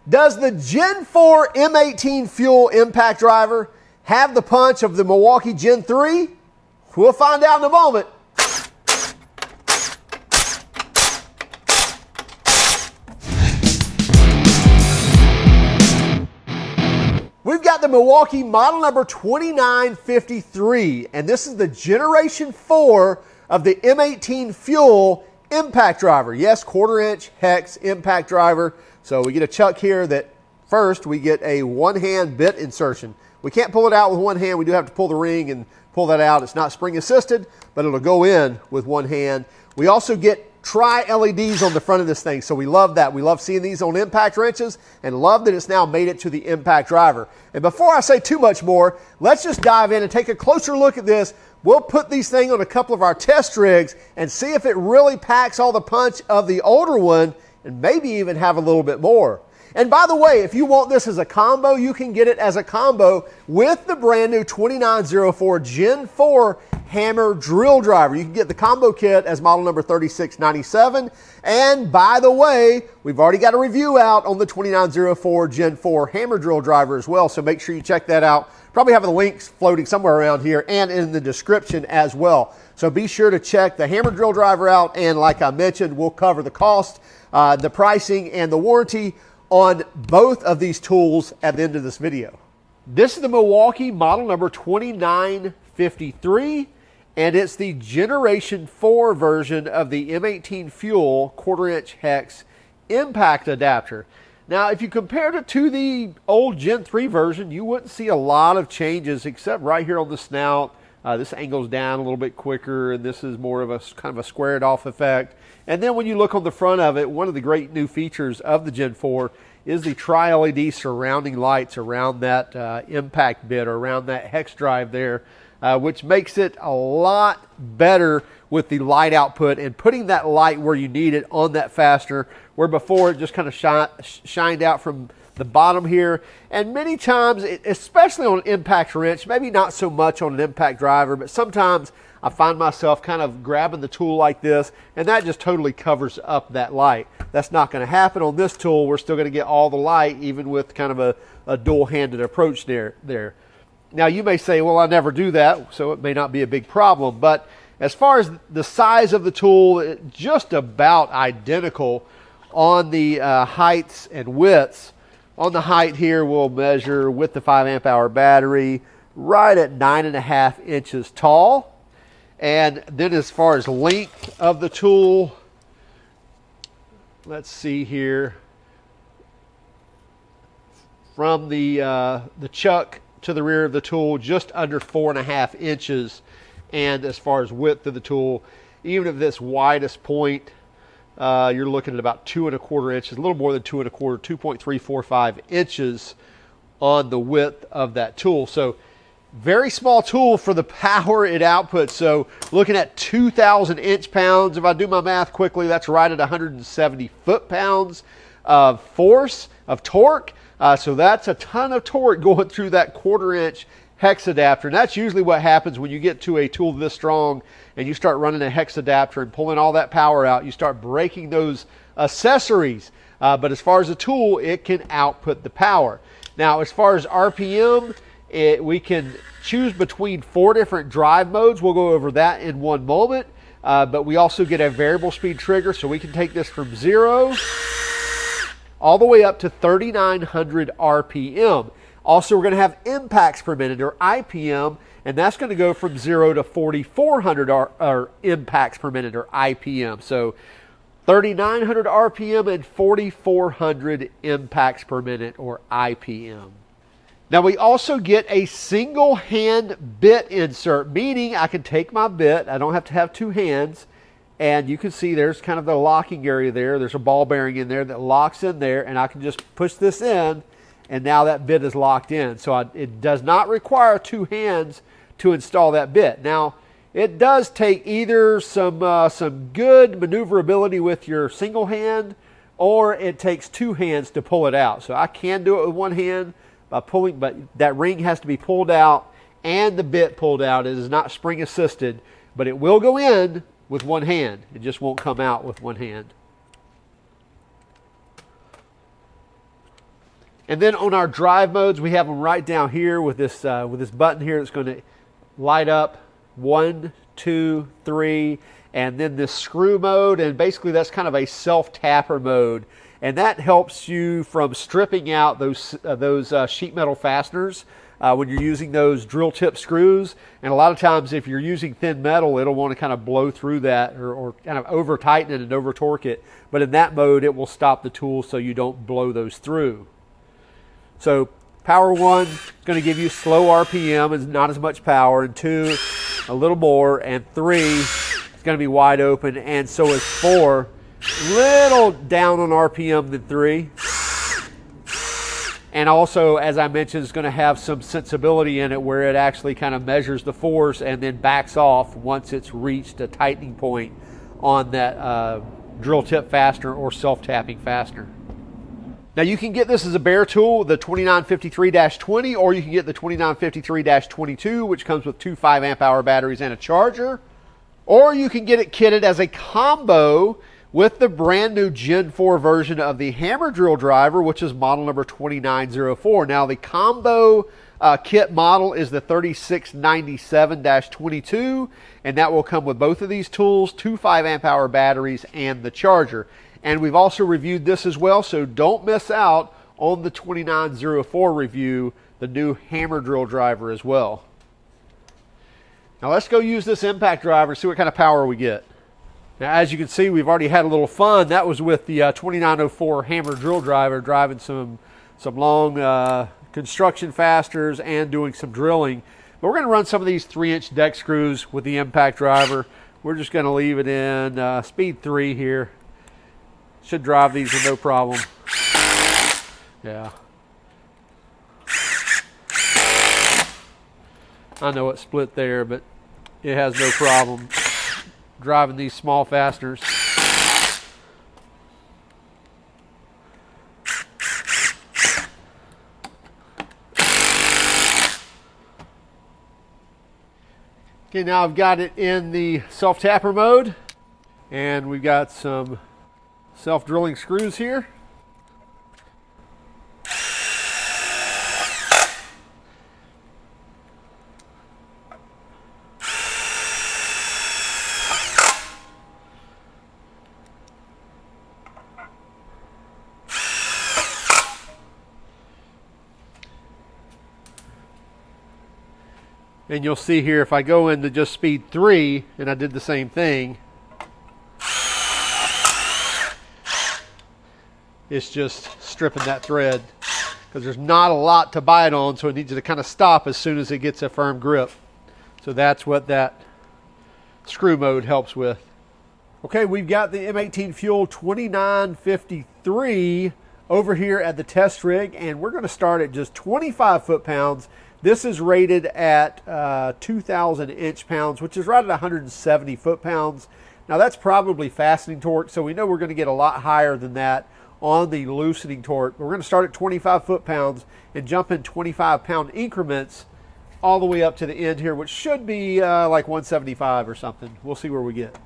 Does the Gen 4 M18 FUEL impact driver have the punch of the Milwaukee Gen 3? We'll find out in a moment. We've got the Milwaukee model number 2953, and this is the Generation 4 of the M18 FUEL impact driver. Yes, 1/4 inch hex impact driver. So we get a chuck here that first we get a one-hand bit insertion. We can't pull it out with one hand. We do have to pull the ring and pull that out. It's not spring assisted, but it'll go in with one hand. We also get tri-LEDs on the front of this thing, so we love that. We love seeing these on impact wrenches and love that it's now made it to the impact driver. And before I say too much more, let's just dive in and take a closer look at this. We'll put these things on a couple of our test rigs and see if it really packs all the punch of the older one and maybe even have a little bit more. And by the way, if you want this as a combo, you can get it as a combo with the brand new 2904 Gen 4 hammer drill driver. You can get the combo kit as model number 3697. And by the way, we've already got a review out on the 2904 Gen 4 hammer drill driver as well. So make sure you check that out. Probably have the links floating somewhere around here and in the description as well. So be sure to check the hammer drill driver out. And like I mentioned, we'll cover the cost, the pricing, and the warranty on both of these tools at the end of this video. This is the Milwaukee model number 2953, and it's the Generation 4 version of the M18 FUEL 1/4 inch hex impact adapter. Now, if you compared it to the old Gen 3 version, you wouldn't see a lot of changes except right here on the snout. This angles down a little bit quicker, and this is more of a kind of a squared off effect. And then when you look on the front of it, one of the great new features of the Gen 4 is the tri-LED surrounding lights around that impact bit or around that hex drive there, which makes it a lot better with the light output and putting that light where you need it on that fastener, where before it just kind of shined out from the bottom here. And many times, especially on an impact wrench, maybe not so much on an impact driver, but sometimes I find myself kind of grabbing the tool like this, and that just totally covers up that light. That's not going to happen on this tool. We're still going to get all the light, even with kind of a dual-handed approach there. Now, you may say, well, I never do that, so it may not be a big problem. But as far as the size of the tool, it's just about identical on the heights and widths. On the height here, we'll measure with the 5 amp hour battery right at 9.5 inches tall. And then as far as length of the tool, let's see here. From the chuck to the rear of the tool, just under 4.5 inches. And as far as width of the tool, even at this widest point, you're looking at about 2.25 inches, a little more than 2.25, 2.345 inches on the width of that tool. So very small tool for the power it outputs. So looking at 2,000 inch-pounds, if I do my math quickly, that's right at 170 foot-pounds of force, of torque. So that's a ton of torque going through that 1/4 inch hex adapter. And that's usually what happens when you get to a tool this strong and you start running a hex adapter and pulling all that power out. You start breaking those accessories. But as far as the tool, it can output the power. Now, as far as RPM, we can choose between 4 different drive modes. We'll go over that in one moment. But we also get a variable speed trigger, so we can take this from 0 all the way up to 3,900 RPM. Also, we're going to have impacts per minute, or IPM, and that's going to go from 0 to 4,400 impacts per minute, or IPM. So 3,900 RPM and 4,400 impacts per minute, or IPM. Now, we also get a single hand bit insert, meaning I can take my bit, I don't have to have 2 hands, and you can see there's kind of the locking area there. There's a ball bearing in there that locks in there, and I can just push this in, and now that bit is locked in. So it does not require 2 hands to install that bit. Now, it does take either some good maneuverability with your single hand, or it takes 2 hands to pull it out. So I can do it with 1 hand by pulling, but that ring has to be pulled out and the bit pulled out. It is not spring assisted, but it will go in with 1 hand. It just won't come out with 1 hand. And then on our drive modes, we have them right down here with this button here that's going to light up 1, 2, 3, and then this screw mode, and basically that's kind of a self-tapper mode, and that helps you from stripping out those sheet metal fasteners when you're using those drill tip screws. And a lot of times if you're using thin metal, it'll want to kind of blow through that or kind of over tighten it and over torque it, but in that mode it will stop the tool so you don't blow those through. So power 1 is going to give you slow RPM and not as much power, and 2 a little more, and 3 is going to be wide open, and so is 4, little down on RPM than 3. And also, as I mentioned, it's going to have some sensibility in it where it actually kind of measures the force and then backs off once it's reached a tightening point on that drill tip fastener or self-tapping fastener. Now you can get this as a bare tool, the 2953-20, or you can get the 2953-22, which comes with 2 5-amp-hour batteries and a charger. Or you can get it kitted as a combo with the brand new Gen 4 version of the hammer drill driver, which is model number 2904. Now the combo kit model is the 3697-22, and that will come with both of these tools, 2 5-amp-hour batteries, and the charger. And we've also reviewed this as well, so don't miss out on the 2904 review, the new hammer drill driver as well. Now let's go use this impact driver and see what kind of power we get. Now as you can see, we've already had a little fun. That was with the 2904 hammer drill driver, driving some long construction fasteners and doing some drilling. But we're going to run some of these 3-inch deck screws with the impact driver. We're just going to leave it in speed 3 here. Should drive these with no problem. Yeah. I know it split there, but it has no problem driving these small fasteners. Okay, now I've got it in the self-tapper mode, and we've got some self-drilling screws here. And you'll see here, if I go into just speed 3, and I did the same thing, it's just stripping that thread because there's not a lot to bite on, so it needs to kind of stop as soon as it gets a firm grip. So that's what that screw mode helps with. Okay, we've got the M18 FUEL 2953 over here at the test rig, and we're going to start at just 25 foot-pounds. This is rated at 2,000 inch-pounds, which is right at 170 foot-pounds. Now that's probably fastening torque, so we know we're going to get a lot higher than that on the loosening torque. We're going to start at 25 foot-pounds and jump in 25-pound increments all the way up to the end here, which should be like 175 or something. We'll see where we get.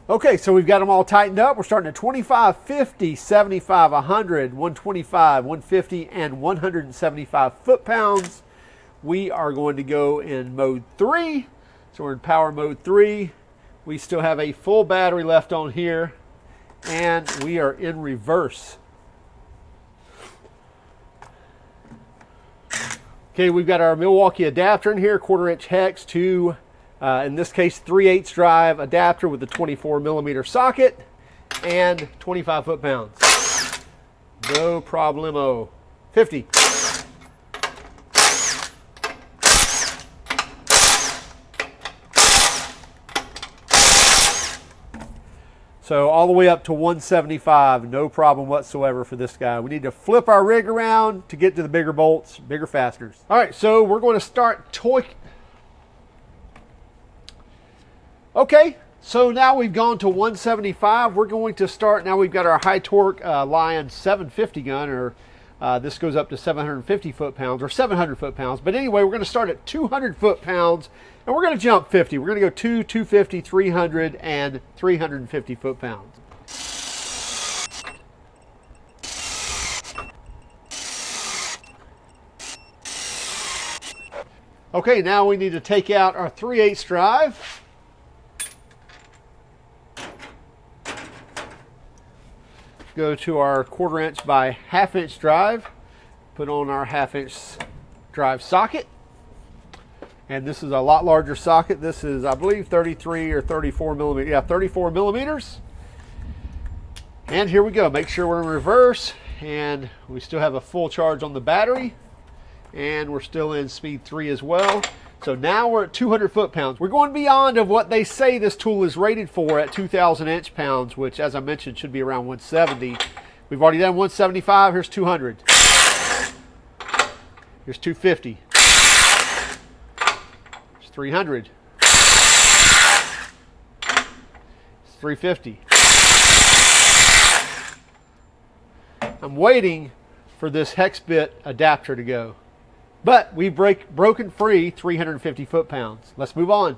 Okay, so we've got them all tightened up. We're starting at 25, 50, 75, 100, 125, 150, and 175 foot-pounds. We are going to go in mode 3. So we're in power mode 3. We still have a full battery left on here, and we are in reverse. Okay, we've got our Milwaukee adapter in here, 1/4 inch hex to in this case 3/8 drive adapter with a 24mm socket and 25 foot-pounds. No problemo. 50. So all the way up to 175, no problem whatsoever for this guy. We need to flip our rig around to get to the bigger bolts, bigger fasteners. All right, so we're going to start Okay, So now we've gone to 175. We're going to start, now we've got our high torque Lion 750 gun, or this goes up to 750 foot-pounds, or 700 foot-pounds. But anyway, we're going to start at 200 foot-pounds, and we're going to jump 50. We're going to go 250, 300, and 350 foot-pounds. Okay, now we need to take out our 3/8 drive. Go to our 1/4 inch by 1/2 inch drive, put on our 1/2 inch drive socket. And this is a lot larger socket. This is, I believe, 33 or 34 millimeters. Yeah, 34 millimeters. And here we go. Make sure we're in reverse, and we still have a full charge on the battery, and we're still in speed 3 as well. So now we're at 200 foot-pounds. We're going beyond of what they say this tool is rated for at 2,000 inch-pounds, which, as I mentioned, should be around 170. We've already done 175. Here's 200. Here's 250. Here's 300. It's 350. I'm waiting for this hex bit adapter to go. But we've broken free 350 foot-pounds. Let's move on.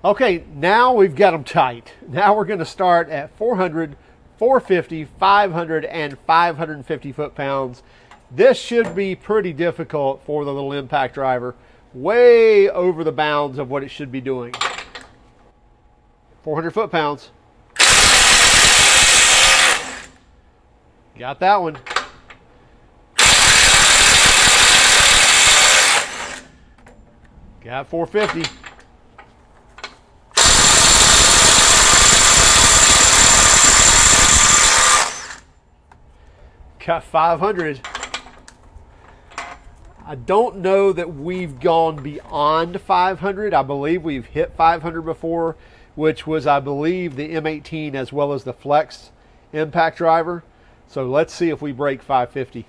Okay, now we've got them tight. Now we're going to start at 400, 450, 500, and 550 foot-pounds. This should be pretty difficult for the little impact driver. Way over the bounds of what it should be doing. 400 foot-pounds. Got that one. Got 450. Got 500. I don't know that we've gone beyond 500. I believe we've hit 500 before, which was, I believe, the M18 as well as the Flex impact driver. So let's see if we break 550.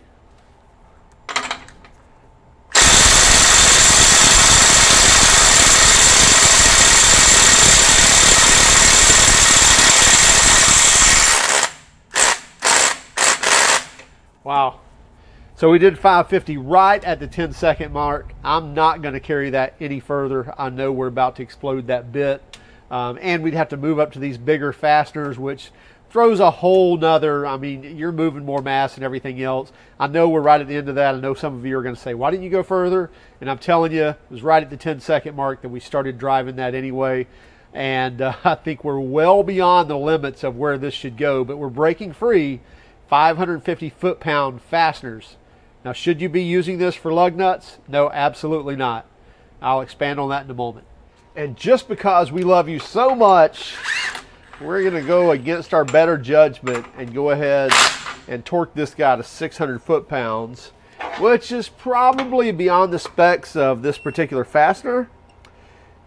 Wow. So we did 550 right at the 10-second mark. I'm not going to carry that any further. I know we're about to explode that bit. And we'd have to move up to these bigger fasteners, which throws a whole nother, I mean, you're moving more mass and everything else. I know we're right at the end of that. I know some of you are going to say, why didn't you go further? And I'm telling you, it was right at the 10-second mark that we started driving that anyway. And I think we're well beyond the limits of where this should go, but we're breaking free 550 foot-pound fasteners. Now, should you be using this for lug nuts? No, absolutely not. I'll expand on that in a moment. And just because we love you so much, we're going to go against our better judgment and go ahead and torque this guy to 600 foot-pounds, which is probably beyond the specs of this particular fastener.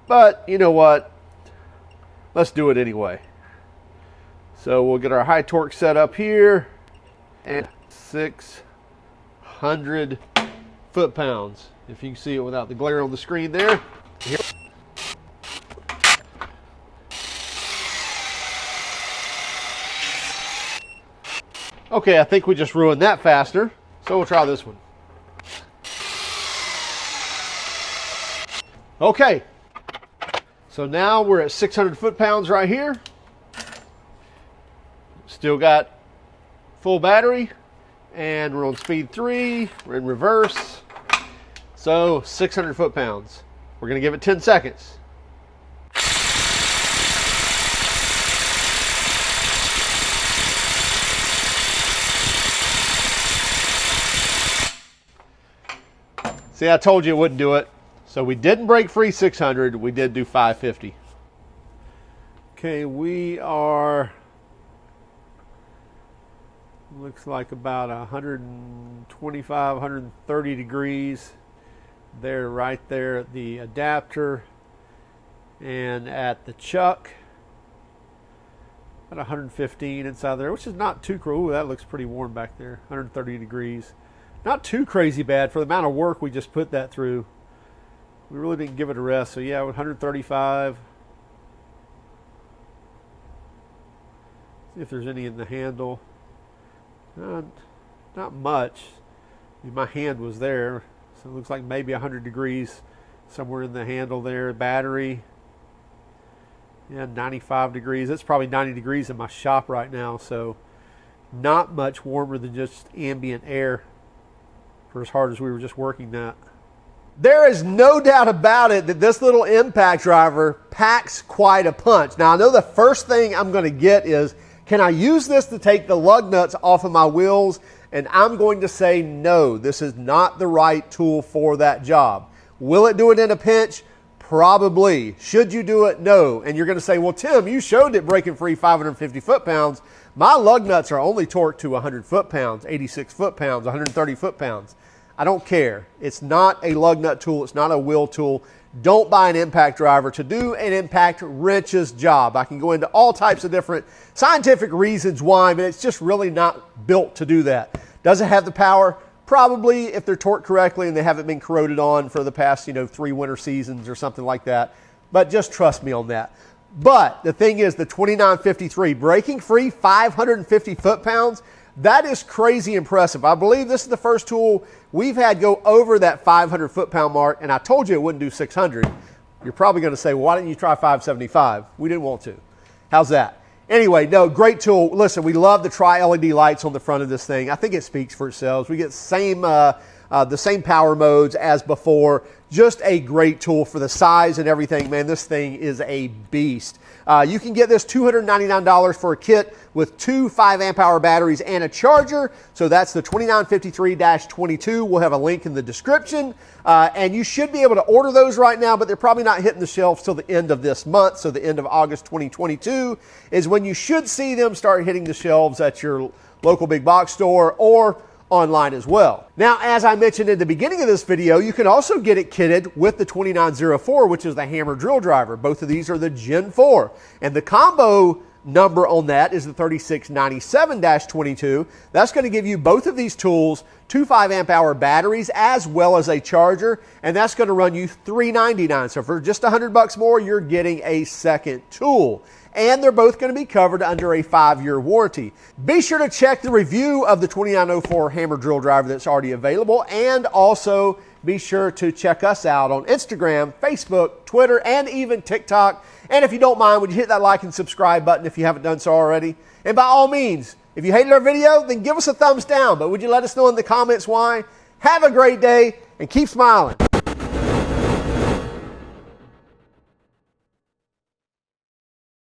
But you know what? Let's do it anyway. So we'll get our high torque set up here, and 600 foot-pounds. If you can see it without the glare on the screen there. Here. Okay, I think we just ruined that fastener, so we'll try this one. Okay, so now we're at 600 foot-pounds right here. Still got full battery, and we're on speed 3. We're in reverse. So 600 foot-pounds. We're going to give it 10 seconds. See, I told you it wouldn't do it. So we didn't break free 600. We did do 550. Okay, we are, looks like about 125, 130 degrees. There, right there, the adapter. And at the chuck, at 115 inside there, which is not too cruel. That looks pretty warm back there, 130 degrees. Not too crazy bad for the amount of work we just put that through. We really didn't give it a rest. So yeah, 135. See if there's any in the handle. Not much. I mean, my hand was there, so it looks like maybe 100 degrees somewhere in the handle there. Battery, yeah, 95 degrees. It's probably 90 degrees in my shop right now, so not much warmer than just ambient air for as hard as we were just working that. There is no doubt about it that this little impact driver packs quite a punch. Now, I know the first thing I'm going to get is, can I use this to take the lug nuts off of my wheels? And I'm going to say no, this is not the right tool for that job. Will it do it in a pinch? Probably. Should you do it? No. And you're going to say, well, Tim, you showed it breaking free 550 foot-pounds. My lug nuts are only torqued to 100 foot-pounds, 86 foot-pounds, 130 foot-pounds. I don't care. It's not a lug nut tool. It's not a wheel tool. Don't buy an impact driver to do an impact wrench's job. I can go into all types of different scientific reasons why, but it's just really not built to do that. Does it have the power? Probably, if they're torqued correctly and they haven't been corroded on for the past, 3 winter seasons or something like that. But just trust me on that. But the thing is, the 2953 breaking free 550 foot-pounds, that is crazy impressive. I believe this is the first tool we've had go over that 500 foot-pound mark, and I told you it wouldn't do 600. You're probably going to say, well, why didn't you try 575? We didn't want to. How's that? Anyway, no, great tool. Listen, we love the tri-LED lights on the front of this thing. I think it speaks for itself. We get the same power modes as before. Just a great tool for the size and everything. Man, this thing is a beast. You can get this $299 for a kit with 2 5 amp hour batteries and a charger. So that's the 2953-22. We'll have a link in the description. And you should be able to order those right now, but they're probably not hitting the shelves till the end of this month. So the end of August 2022 is when you should see them start hitting the shelves at your local big box store or online as well. Now, as I mentioned in the beginning of this video, you can also get it kitted with the 2904, which is the hammer drill driver. Both of these are the Gen 4, and the combo number on that is the 3697-22. That's going to give you both of these tools, 2 5 amp hour batteries as well as a charger, and that's going to run you $399. So for just $100 more, you're getting a second tool. And they're both going to be covered under a 5-year warranty. Be sure to check the review of the 2904 hammer drill driver that's already available, and also be sure to check us out on Instagram, Facebook, Twitter, and even TikTok. And if you don't mind, would you hit that like and subscribe button if you haven't done so already? And by all means, if you hated our video, then give us a thumbs down, but would you let us know in the comments why? Have a great day and keep smiling.